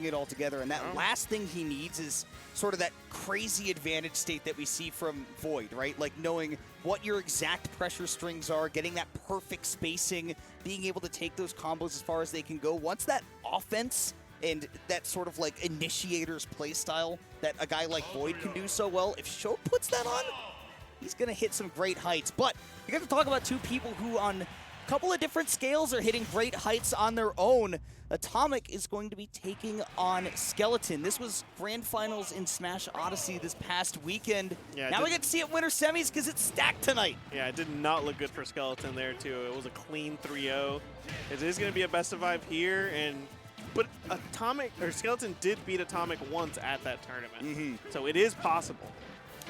it all together, and that last thing he needs is sort of that crazy advantage state that we see from Void, right? Like knowing what your exact pressure strings are, getting that perfect spacing, being able to take those combos as far as they can go. Once that offense and that sort of like initiator's play style that a guy like Void can do so well, if Sho puts that on, he's going to hit some great heights. But you got to talk about two people who on a couple of different scales are hitting great heights on their own. Atomic is going to be taking on Skeleton. This was Grand Finals in Smash Odyssey this past weekend. Yeah, now we get to see it winter semis because it's stacked tonight. Yeah, it did not look good for Skeleton there, too. It was a clean 3-0. It is going to be a best of 5 here, but Skeleton did beat Atomic once at that tournament. So it is possible.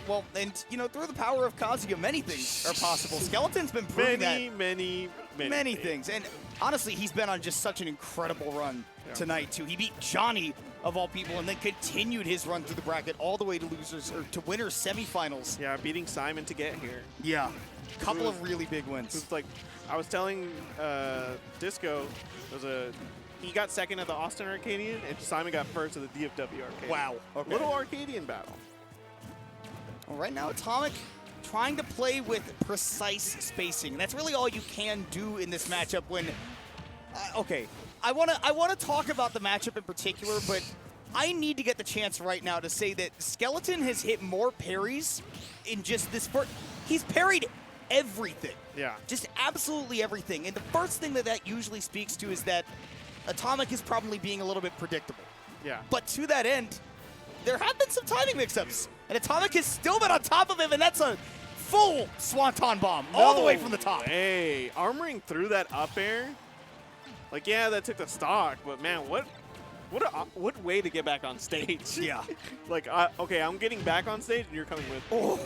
Well, and, you know, through the power of Kazuya, many things are possible. Skeleton's been proving many things. And honestly, he's been on just such an incredible run tonight, too. He beat Johnny, of all people, and then continued his run through the bracket all the way to losers, or to winners semifinals. Yeah, beating Simon to get here. Yeah, a couple of really big wins. It's like, I was telling Disco, he got second at the Austin Arcadian, and Simon got first at the DFW Arcadian. Wow. Okay. Little Arcadian battle. Well, right now, Atomic trying to play with precise spacing. That's really all you can do in this matchup when... okay, I wanna talk about the matchup in particular, but I need to get the chance right now to say that Skeleton has hit more parries in just this first... He's parried everything. Yeah. Just absolutely everything. And the first thing that usually speaks to is that Atomic is probably being a little bit predictable. Yeah. But to that end, there have been some timing mix-ups, and Atomic has still been on top of him, and that's a full Swanton bomb all the way from the top. Hey, armoring through that up air. Like, yeah, that took the stock, but man, what way to get back on stage? Yeah. Like, okay, I'm getting back on stage, and you're coming with. Oh.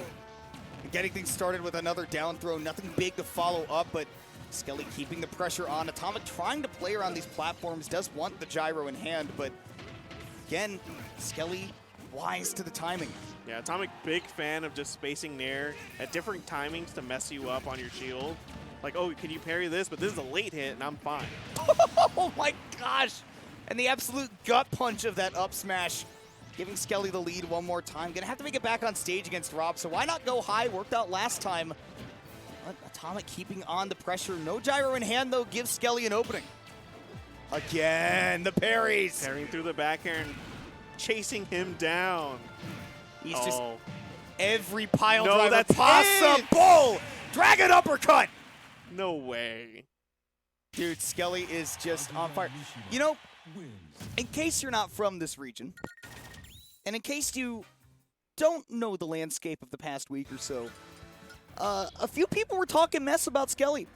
Getting things started with another down throw, nothing big to follow up, but Skelly keeping the pressure on. Atomic trying to play around these platforms, does want the gyro in hand, but again, Skelly wise to the timing. Yeah, Atomic, big fan of just spacing Nair at different timings to mess you up on your shield. Like, oh, can you parry this? But this is a late hit, and I'm fine. Oh my gosh! And the absolute gut punch of that up smash, giving Skelly the lead one more time. Gonna have to make it back on stage against Rob, so why not go high? Worked out last time. But Atomic keeping on the pressure. No gyro in hand, though, gives Skelly an opening. Again, the parries. Parrying through the back air and chasing him down. He's just every pile driver possible. Dragon uppercut. No way. Dude, Skelly is just on fire. You know, in case you're not from this region, and in case you don't know the landscape of the past week or so, a few people were talking mess about Skelly.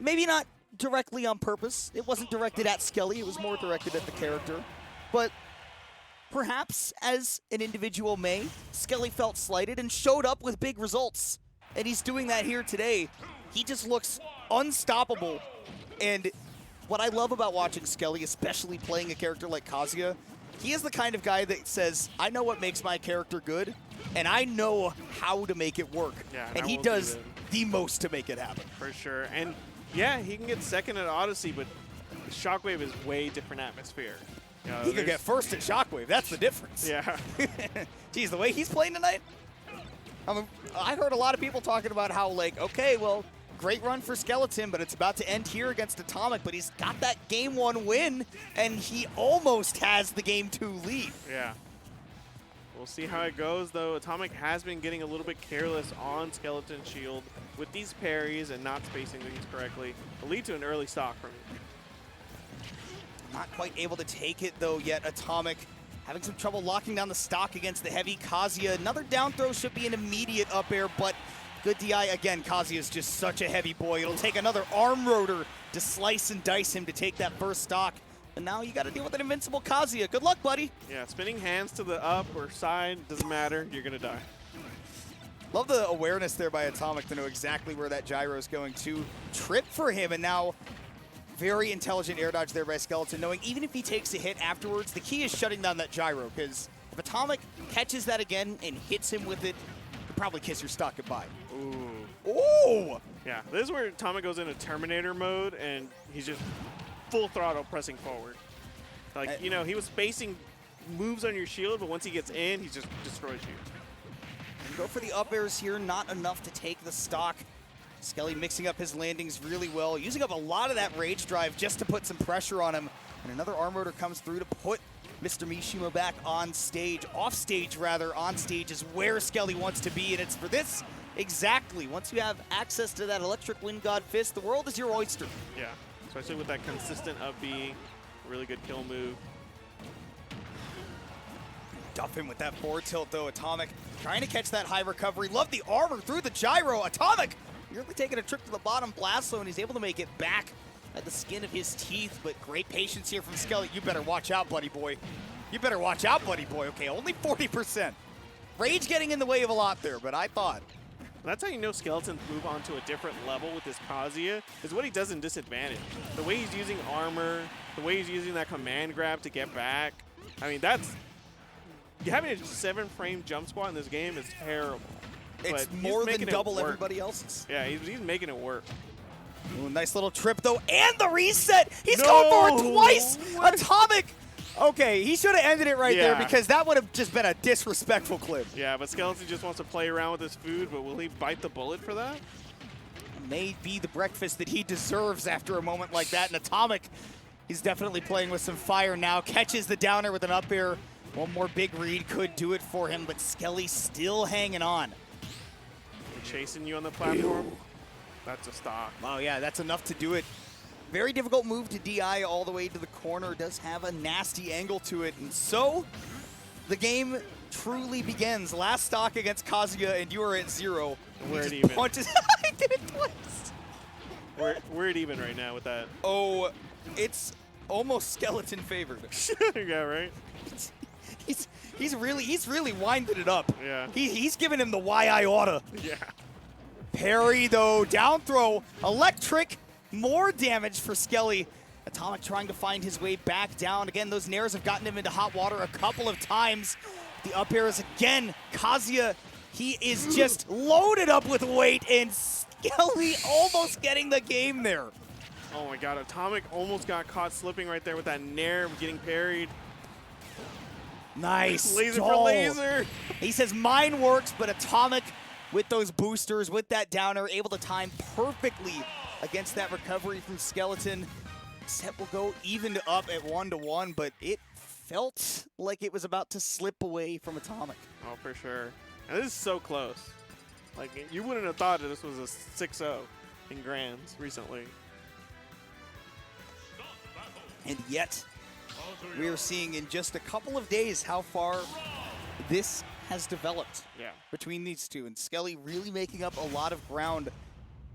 Maybe not directly on purpose. It wasn't directed at Skelly. It was more directed at the character. But perhaps as an individual may, Skelly felt slighted and showed up with big results. And he's doing that here today. He just looks unstoppable. And what I love about watching Skelly, especially playing a character like Kazuya, he is the kind of guy that says, I know what makes my character good, and I know how to make it work. Yeah, and he does the most to make it happen. For sure. And yeah, he can get second at Odyssey, but Shockwave is way different atmosphere. You know, he could get first at Shockwave. That's the difference. Yeah. Geez, the way he's playing tonight, I heard a lot of people talking about how, like, okay, well, great run for Skeleton, but it's about to end here against Atomic, but he's got that Game 1 win, and he almost has the Game 2 lead. Yeah. We'll see how it goes, though. Atomic has been getting a little bit careless on Skeleton Shield with these parries and not spacing things correctly. It'll lead to an early stock from him. Not quite able to take it, though, yet. Atomic having some trouble locking down the stock against the heavy Kazuya. Another down throw should be an immediate up air, but good DI. Again, Kazuya is just such a heavy boy. It'll take another arm rotor to slice and dice him to take that first stock. And now you got to deal with an invincible Kazuya. Good luck, buddy. Yeah, spinning hands to the up or side, doesn't matter. You're going to die. Love the awareness there by Atomic to know exactly where that gyro is going to trip for him. And now very intelligent air dodge there by Skeleton, knowing even if he takes a hit afterwards, the key is shutting down that gyro, because if Atomic catches that again and hits him with it, he'll probably kiss your stock goodbye. Ooh. Ooh! Yeah, this is where Atomic goes into Terminator mode, and he's just full throttle pressing forward. Like, you know, he was spacing moves on your shield, but once he gets in, he just destroys you. Go for the up airs here, not enough to take the stock. Skelly mixing up his landings really well, using up a lot of that rage drive just to put some pressure on him. And another arm rotor comes through to put Mr. Mishima back on stage, off stage rather. On stage is where Skelly wants to be, and it's for this exactly. Once you have access to that electric wind god fist, the world is your oyster. Yeah, especially with that consistent up B, really good kill move. Duff him with that forward tilt though. Atomic trying to catch that high recovery. Love the armor through the gyro. Atomic really taking a trip to the bottom blast zone. He's able to make it back at the skin of his teeth, but great patience here from Skelly. You better watch out, buddy boy. You better watch out, buddy boy. Okay, only 40%. Rage getting in the way of a lot there, but I thought. That's how you know Skeletons move on to a different level with this Kazuya, is what he does in disadvantage. The way he's using armor, the way he's using that command grab to get back. I mean, that's... Having a 7-frame jump squat in this game is terrible. It's but more than double everybody else's. Yeah, he's making it work. Ooh, nice little trip though, and the reset! He's going for it twice! What? Atomic! Okay, he should have ended it right there because that would have just been a disrespectful clip. Yeah, but Skeleton just wants to play around with his food, but will he bite the bullet for that? May be the breakfast that he deserves after a moment like that. And Atomic, he's definitely playing with some fire now. Catches the downer with an up air. One more big read could do it for him, but Skelly still hanging on. Chasing you on the platform. Ew. That's a stock. Oh yeah, that's enough to do it. Very difficult move to DI all the way to the corner. Does have a nasty angle to it. And so the game truly begins. Last stock against Kazuya, and you are at 0. We're at even. I did it twice. We're at even right now with that. Oh, it's almost Skeleton favored. Yeah, right? He's really winded it up. Yeah. He's giving him the why I oughta. Yeah. Parry though, down throw, electric, more damage for Skelly. Atomic trying to find his way back down. Again, those nairs have gotten him into hot water a couple of times. The up airs again. Kazuya, he is just loaded up with weight, and Skelly almost getting the game there. Oh my god, Atomic almost got caught slipping right there with that nair getting parried. Nice. Laser for laser. He says mine works, but Atomic with those boosters, with that downer, able to time perfectly against that recovery from Skeleton. Set will go even to up at 1-1, but it felt like it was about to slip away from Atomic. Oh, for sure. And this is so close. Like, you wouldn't have thought that this was a 6-0 in Grands recently. And yet, we are seeing in just a couple of days how far this has developed between these two. And Skelly really making up a lot of ground.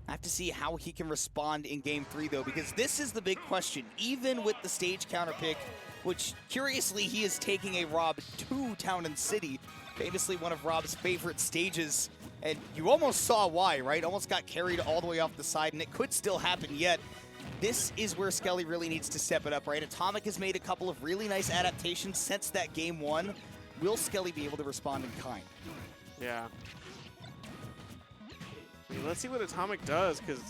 I have to see how he can respond in Game 3, though, because this is the big question. Even with the stage counter pick, which, curiously, he is taking a Rob to Town and City, famously one of Rob's favorite stages. And you almost saw why, right? Almost got carried all the way off the side, and it could still happen yet. This is where Skelly really needs to step it up, right? Atomic has made a couple of really nice adaptations since that Game 1. Will Skelly be able to respond in kind? Yeah. I mean, let's see what Atomic does, because,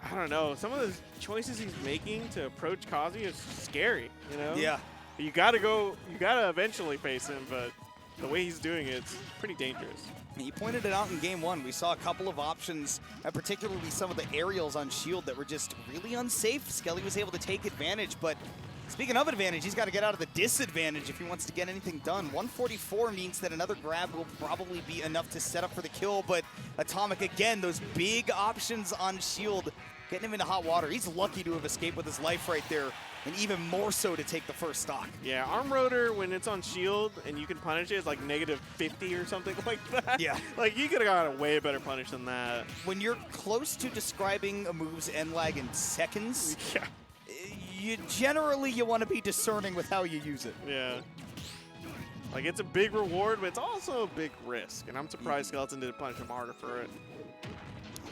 I don't know, some of the choices he's making to approach Kazuya is scary, you know? Yeah. You gotta eventually face him, but the way he's doing it's pretty dangerous. He pointed it out in Game 1. We saw a couple of options, particularly some of the aerials on Shield that were just really unsafe. Skelly was able to take advantage, but speaking of advantage, he's got to get out of the disadvantage if he wants to get anything done. 144 means that another grab will probably be enough to set up for the kill, but Atomic, again, those big options on Shield, getting him into hot water. He's lucky to have escaped with his life right there, and even more so to take the first stock. Yeah, Arm Rotor, when it's on Shield and you can punish it, it's like -50 or something like that. Yeah. Like, you could have got a way better punish than that. When you're close to describing a move's end lag in seconds, you want to be discerning with how you use it. Yeah. Like, it's a big reward, but it's also a big risk, and I'm surprised Skeleton didn't punish him harder for it.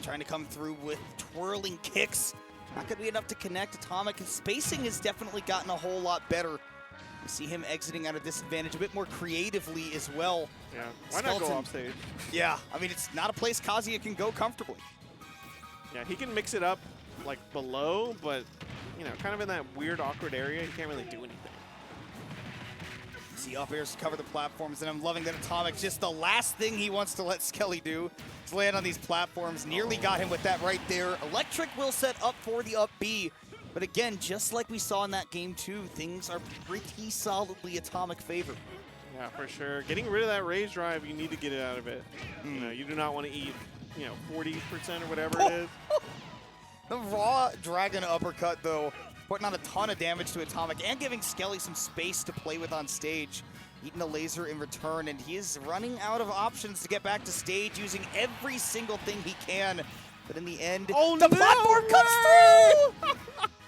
Trying to come through with twirling kicks. Not going to be enough to connect. Atomic. His spacing has definitely gotten a whole lot better. You see him exiting out of disadvantage a bit more creatively as well. Yeah, why not go off stage? Yeah, I mean, it's not a place Kazuya can go comfortably. Yeah, he can mix it up, like, below, but, you know, kind of in that weird, awkward area, he can't really do anything. the up airs to cover the platforms, and I'm loving that Atomic, just the last thing he wants to let Skelly do is land on these platforms. Nearly got him with that right there. Electric will set up for the up B. But again, just like we saw in that game 2, things are pretty solidly Atomic favor. Yeah, for sure. Getting rid of that rage drive, you need to get it out of it. You know, you do not want to eat, 40% or whatever it is. The raw Dragon uppercut, though, putting on a ton of damage to Atomic and giving Skelly some space to play with on stage. Eating a laser in return, and he is running out of options to get back to stage, using every single thing he can. But in the end, the platform comes through!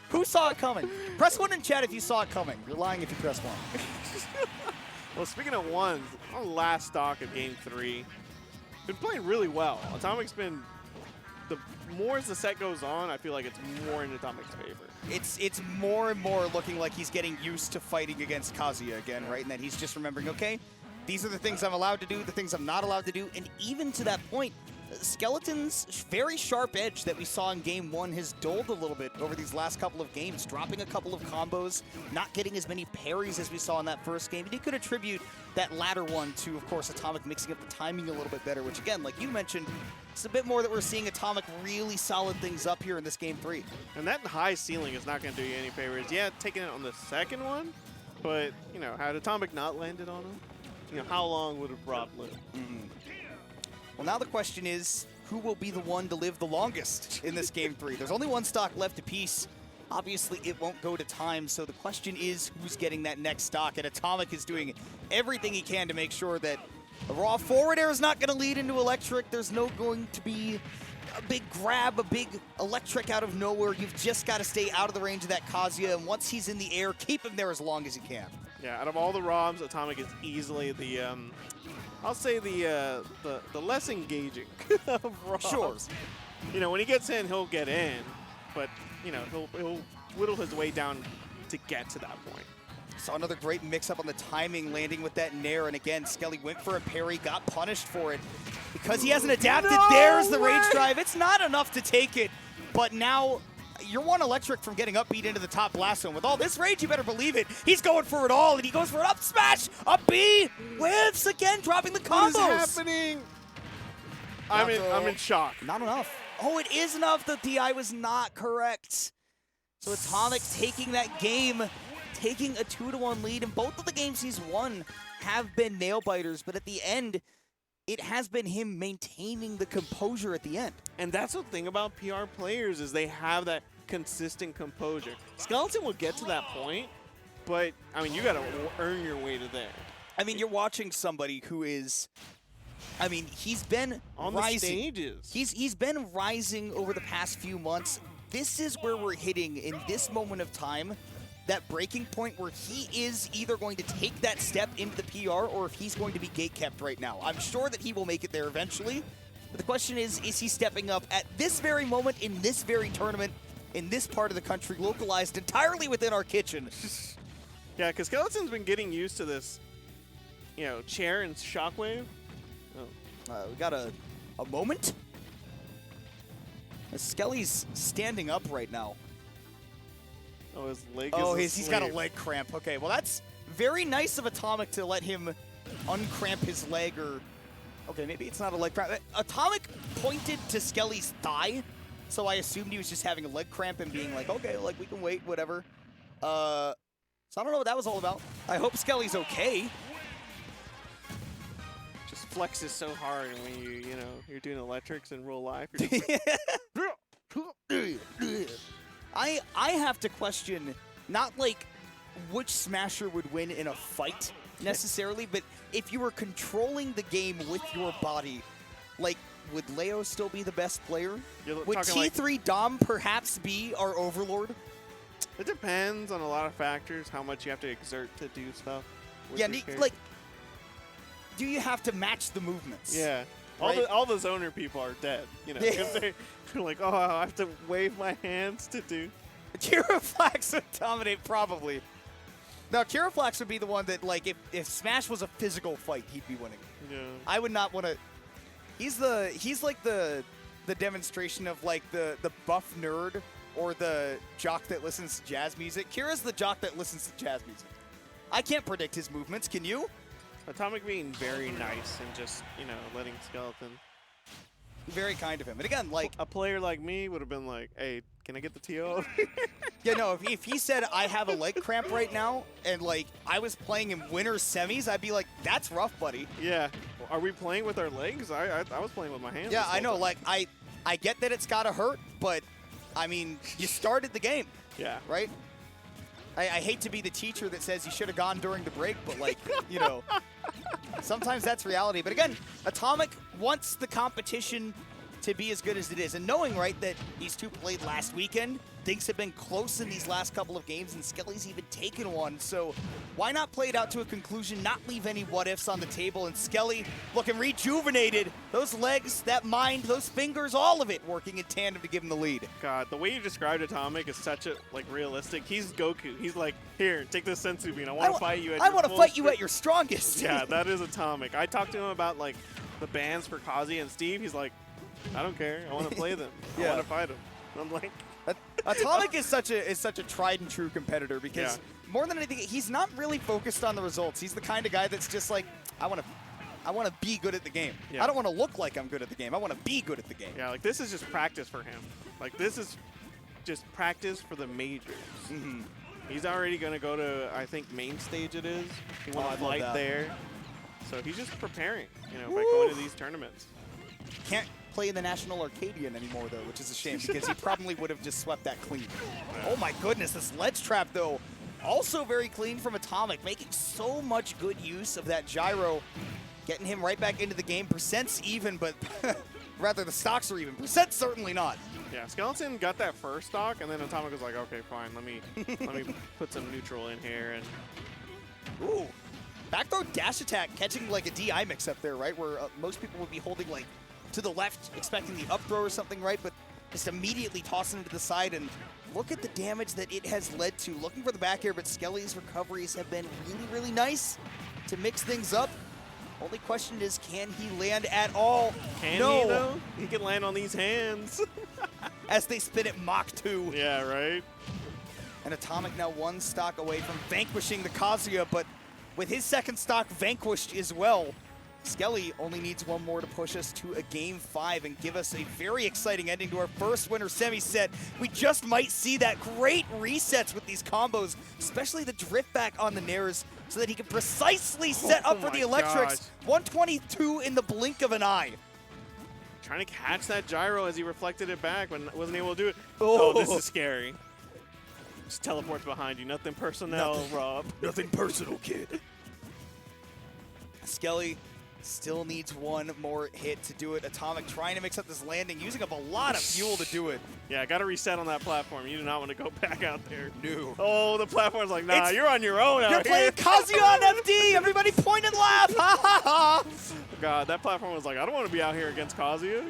Who saw it coming? Press 1 in chat if you saw it coming. You're lying if you press 1. Well, speaking of ones, our last stock of Game 3, been playing really well. Atomic's been, the more as the set goes on, I feel like it's more in Atomic's favor. It's more and more looking like he's getting used to fighting against Kazuya again, right? And that he's just remembering, okay, these are the things I'm allowed to do, the things I'm not allowed to do. And even to that point, Skeleton's very sharp edge that we saw in Game 1 has dulled a little bit over these last couple of games, dropping a couple of combos, not getting as many parries as we saw in that first game. And he could attribute that latter one to, of course, Atomic mixing up the timing a little bit better, which again, like you mentioned, it's a bit more that we're seeing Atomic really solid things up here in this Game 3. And that high ceiling is not going to do you any favors. Yeah, taking it on the second one, but, had Atomic not landed on him, how long would have Rob lived? Well, now the question is, who will be the one to live the longest in this Game 3? There's only one stock left apiece. Obviously, it won't go to time, so the question is who's getting that next stock, and Atomic is doing everything he can to make sure that a raw forward air is not going to lead into Electric. There's no going to be a big grab, a big Electric out of nowhere. You've just got to stay out of the range of that Kazuya, and once he's in the air, keep him there as long as you can. Yeah, out of all the ROMs, Atomic is easily the, I'll say the less engaging of ROMs. Sure. When he gets in, he'll get in, but, he'll whittle his way down to get to that point. Saw another great mix-up on the timing, landing with that Nair, and again, Skelly went for a parry, got punished for it. Because he hasn't adapted, there's the rage drive. It's not enough to take it, but now you're one Electric from getting upbeat into the top blast zone. With all this rage, you better believe it. He's going for it all, and he goes for an up smash, up B, whiffs again, dropping the combos. What is happening? I'm in shock. Not enough. Oh, it is enough. The DI was not correct. So Atomic taking that game, taking a 2-1 lead, and both of the games he's won have been nail-biters, but at the end, it has been him maintaining the composure at the end. And that's the thing about PR players is they have that consistent composure. Skeleton will get to that point, but, you got to earn your way to there. You're watching somebody who is, he's been on rising. The stages. He's been rising over the past few months. This is where we're hitting in this moment of time, that breaking point where he is either going to take that step into the PR or if he's going to be gate-kept right now. I'm sure that he will make it there eventually, but the question is he stepping up at this very moment in this very tournament in this part of the country, localized entirely within our kitchen? Yeah, because Skeleton's been getting used to this, chair and Shockwave. We got a moment? Skelly's standing up right now. Oh, his leg is he's got a leg cramp. Okay, well, that's very nice of Atomic to let him uncramp his leg, or... Okay, maybe it's not a leg cramp. Atomic pointed to Skelly's thigh, so I assumed he was just having a leg cramp and being like, okay, like, we can wait, whatever. So I don't know what that was all about. I hope Skelly's okay. Just flexes so hard when you're doing electrics in real life. You're just like, I have to question, not like which Smasher would win in a fight necessarily, but if you were controlling the game with your body, like, would Leo still be the best player? Would T3 Dom perhaps be our overlord? It depends on a lot of factors, how much you have to exert to do stuff. Yeah, like, do you have to match the movements? Yeah. Right? All the zoner people are dead, because they're like, oh, I have to wave my hands to do. Kiraflax would dominate, probably. Now, Kiraflax would be the one that, like, if Smash was a physical fight, he'd be winning. Yeah. I would not want to. He's like the demonstration of, like, the buff nerd or the jock that listens to jazz music. Kira's the jock that listens to jazz music. I can't predict his movements. Can you? Atomic being very nice and just, you know, letting Skeleton. Very kind of him. And again, like a player like me would have been like, hey, can I get the TO? Yeah, no, if he said I have a leg cramp right now and like I was playing in winter semis, I'd be like, that's rough, buddy. Yeah. Are we playing with our legs? I was playing with my hands. Yeah, I know. Like I get that it's gotta hurt, but I mean, you started the game. Yeah. Right? I hate to be the teacher that says you should have gone during the break, but like, you know, sometimes that's reality. But again, Atomic wants the competition to be as good as it is. And knowing, right, that these two played last weekend, things have been close in these last couple of games, and Skelly's even taken one. So why not play it out to a conclusion, not leave any what-ifs on the table, and Skelly looking rejuvenated. Those legs, that mind, those fingers, all of it working in tandem to give him the lead. God, the way you described Atomic is such a, like, realistic. He's Goku. He's like, here, take this sensu bean. I want to fight you at I want to fight you at your strongest. Yeah, that is Atomic. I talked to him about, like, the bans for Kazuya and Steve. He's like, I don't care. I want to play them. Yeah. I want to fight them. I'm like, Atomic is such a tried and true competitor because more than anything, he's not really focused on the results. He's the kind of guy that's just like, I want to be good at the game. Yeah. I don't want to look like I'm good at the game. I want to be good at the game. yeah, like this is just practice for him. Like this is just practice for the majors. Mm-hmm. He's already going to go to, I think, main stage it is. He I wants love to fight that. there. So he's just preparing, you know, by going to these tournaments. Can't play in the National Arcadian anymore, though, which is a shame because he probably would have just swept that clean. Oh, my goodness. This ledge trap, though, also very clean from Atomic, making so much good use of that gyro, getting him right back into the game. Percent's even, but rather the stocks are even. Percent certainly not. Yeah, Skeleton got that first stock, and then Atomic was like, okay, fine, let me put some neutral in here. And Ooh. Back throw dash attack, catching like a DI mix up there, right? Where most people would be holding like to the left, expecting the up throw or something, right? But just immediately tossing it to the side, and look at the damage that it has led to. Looking for the back air, but Skelly's recoveries have been really, really nice to mix things up. Only question is, can he land at all? Can no. he, though? He can land on these hands. As they spin it Mach 2. Yeah, right? And Atomic now one stock away from vanquishing the Kazuya, but with his second stock vanquished as well, Skelly only needs one more to push us to a Game 5 and give us a very exciting ending to our first winter semi set. We just might see that great resets with these combos, especially the drift back on the Nairs, so that he can precisely set up for the electrics. 122 in the blink of an eye. Trying to catch that gyro as he reflected it back when wasn't able to do it. Oh. Oh, this is scary. Just teleports behind you. Nothing personnel, Rob. Nothing personal, kid. Skelly still needs one more hit to do it. Atomic trying to mix up this landing, using up a lot of fuel to do it. Yeah, got to reset on that platform. You do not want to go back out there. No. Oh, the platform's like, nah, you're on your own out You're playing here. Kazuya on FD. Everybody point and laugh. Ha ha ha. God, that platform was like, I don't want to be out here against Kazuya.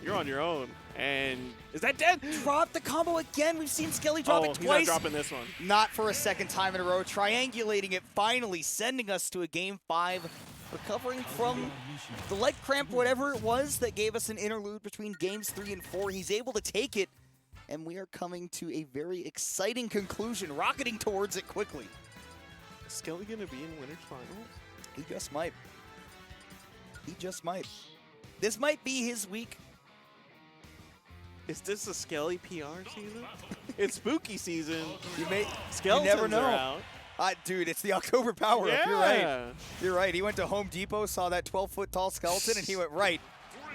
You're on your own. And is that dead? Drop the combo again. We've seen Skelly drop it He's not twice. dropping this one. Not for a second time in a row. Triangulating it, finally sending us to a Game 5. Recovering from the leg cramp, whatever it was, that gave us an interlude between Games 3 and 4. He's able to take it, and we are coming to a very exciting conclusion, rocketing towards it quickly. Is Skelly going to be in Winners Finals? He just might. He just might. This might be his week. Is this a Skelly PR season? It's spooky season. You Skeletons never know. are out. Dude, it's the October Power Up. Yeah. You're right. You're right. He went to Home Depot, saw that 12-foot tall skeleton, and he went, right,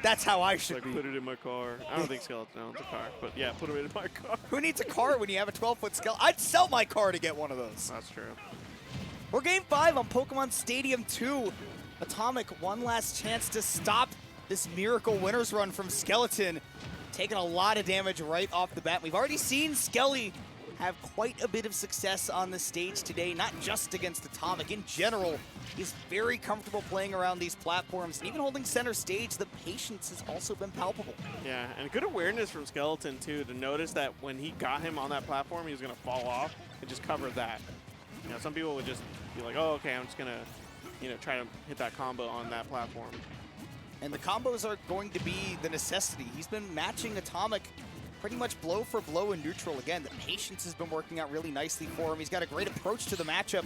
that's how I should Like, be. put it in my car. I don't think Skeleton owns a car, but yeah, put it in my car. Who needs a car when you have a 12-foot skeleton? I'd sell my car to get one of those. That's true. We're Game 5 on Pokemon Stadium 2. Atomic, one last chance to stop this miracle winners run from Skeleton. Taking a lot of damage right off the bat. We've already seen Skelly have quite a bit of success on the stage today, not just against Atomic. In general, he's very comfortable playing around these platforms, and even holding center stage, the patience has also been palpable. Yeah, and good awareness from Skeleton, too, to notice that when he got him on that platform, he was going to fall off and just cover that. You know, some people would just be like, oh, okay, I'm just going to, you know, try to hit that combo on that platform. And the combos are going to be the necessity. He's been matching Atomic pretty much blow for blow in neutral. Again, the patience has been working out really nicely for him. He's got a great approach to the matchup.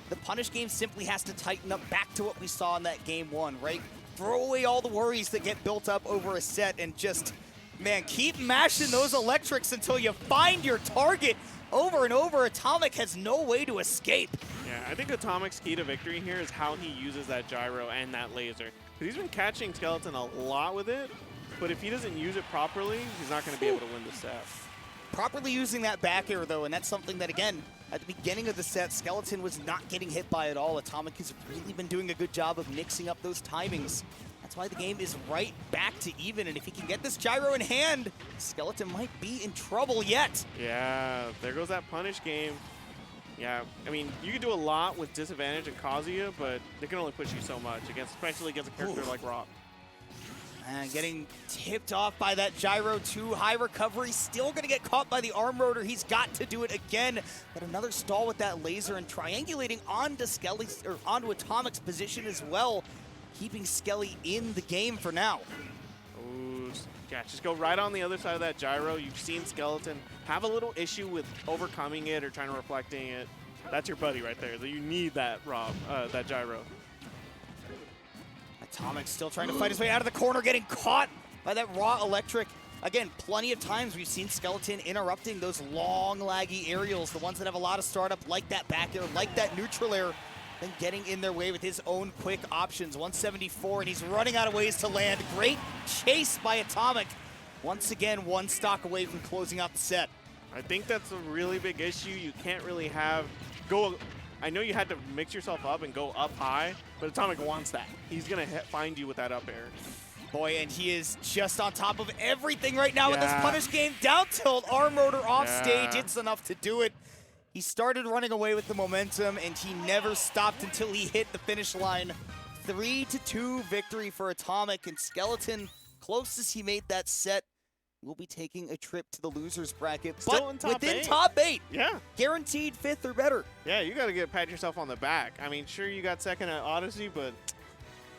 the punish game simply has to tighten up back to what we saw in that game one, right? Throw away all the worries that get built up over a set and just, man, keep mashing those electrics until you find your target over and over. Atomic has no way to escape. Yeah, I think Atomic's key to victory here is how he uses that gyro and that laser. Because he's been catching Skeleton a lot with it, but if he doesn't use it properly, he's not going to be able to win the set. Properly using that back air, though, and that's something that, again, at the beginning of the set, Skeleton was not getting hit by at all. Atomic has really been doing a good job of mixing up those timings. That's why the game is right back to even, and if he can get this gyro in hand, Skeleton might be in trouble yet. Yeah, there goes that punish game. Yeah, I mean, you can do a lot with disadvantage and Kazuya, but they can only push you so much, especially against a character like Rock. And getting tipped off by that gyro, too high recovery, still going to get caught by the arm rotor. He's got to do it again. But another stall with that laser and triangulating onto onto Atomic's position as well, keeping Skelly in the game for now. Ooh, yeah, just go right on the other side of that gyro. You've seen Skeleton have a little issue with overcoming it or trying to reflecting it. That's your buddy right there. You need that, Rob, that gyro. Atomic still trying to fight his way out of the corner, getting caught by that raw electric. Again, plenty of times we've seen Skeleton interrupting those long, laggy aerials, the ones that have a lot of startup, like that back air, like that neutral air, then getting in their way with his own quick options. 174, and he's running out of ways to land. Great chase by Atomic. Once again, one stock away from closing out the set. I think that's a really big issue. You can't really I know you had to mix yourself up and go up high, but Atomic wants that. He's going to find you with that up air. Boy, and he is just on top of everything right now with this punish game. Down tilt, arm rotor off stage. It's enough to do it. He started running away with the momentum, and he never stopped until he hit the finish line. 3-2 victory for Atomic, and Skeleton, closest he made that set, will be taking a trip to the losers bracket, Still but in top within 8. top 8. Yeah. Guaranteed 5th or better. Yeah, you got to pat yourself on the back. I mean, sure, you got second at Odyssey, but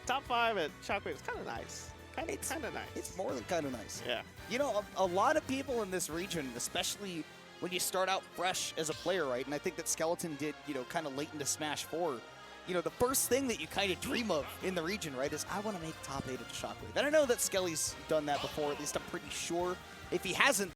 top 5 at Shockwave is kind of nice. Kind of nice. It's more than kind of nice. Yeah. You know, a lot of people in this region, especially when you start out fresh as a player, right? And I think that Skeleton did, you know, kind of late into Smash 4. You know, the first thing that you kind of dream of in the region, right, is I want to make top 8 at the Shockwave. And I know that Skelly's done that before, at least I'm pretty sure. If he hasn't,